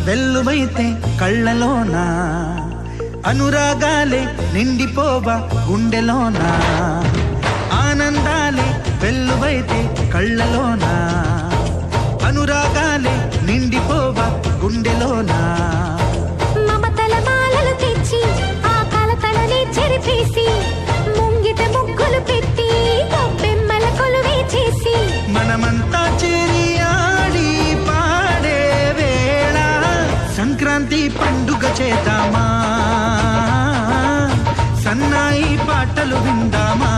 వెల్లువైతే కళ్ళలోనా, అనురాగాలే నిండిపోవా గుండెలోనా, ఆనందాలే వెల్లువైతే కళ్ళలోనా, అనురాగాలే నిండిపోవా గుండెలోనా. మమతల మాలలు తెచ్చి ఆ కలతలని చెరిపేసి ముంగిట ముగ్గులు పెట్టి బొమ్మెమ్మల కొలువే చేసి మనమంతా చేరి ఆడి పాడే వేళ సంక్రాంతి పండుగ చేద్దామా, సన్నాయి పాటలు విందామా.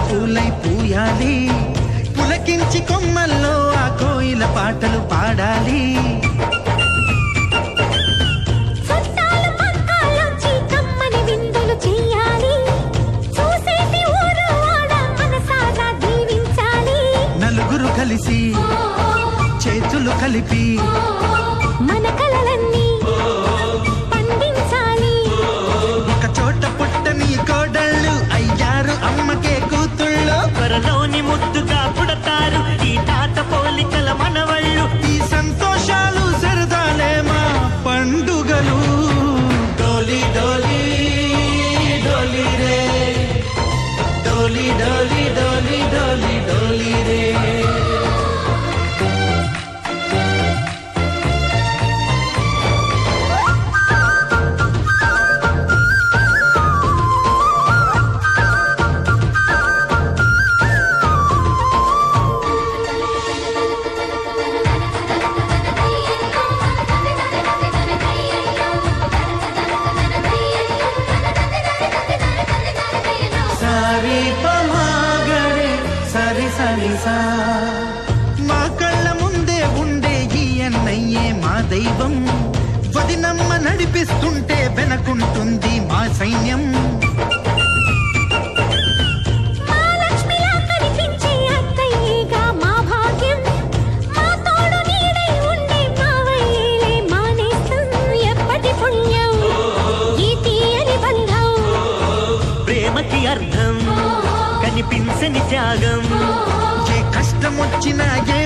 పూలై పూయాలి, పులకించి కొమ్మల్లో ఆ కోయిల పాటలు పాడాలి. నలుగురు కలిసి చేతులు కలిపి మన కలలన్నీ పండించాలి. ఒక చోట పుట్టని కోడళ్ళు అయ్యారు అమ్మకే కూతుళ్ళు, త్వరలోని ముద్దుగా పుడతారు ఈ తాత పోలికల మనవళ్ళు. ఈ సంతోషాలు సరదాలే మా పండుగలు. డోలి డోలి డోలి రే, డోలి డోలి డోలి డోలి డోలి రే. మా కళ్ళ ముందే ఉండే ఈ అన్నయ్యే మా దైవం, వదినమ్మ నడిపిస్తుంటే వెనకుంటుంది మా సైన్యం. ప్రేమకి అర్థం కనిపించని త్యాగం, ఏ కష్టం వచ్చినా ఏ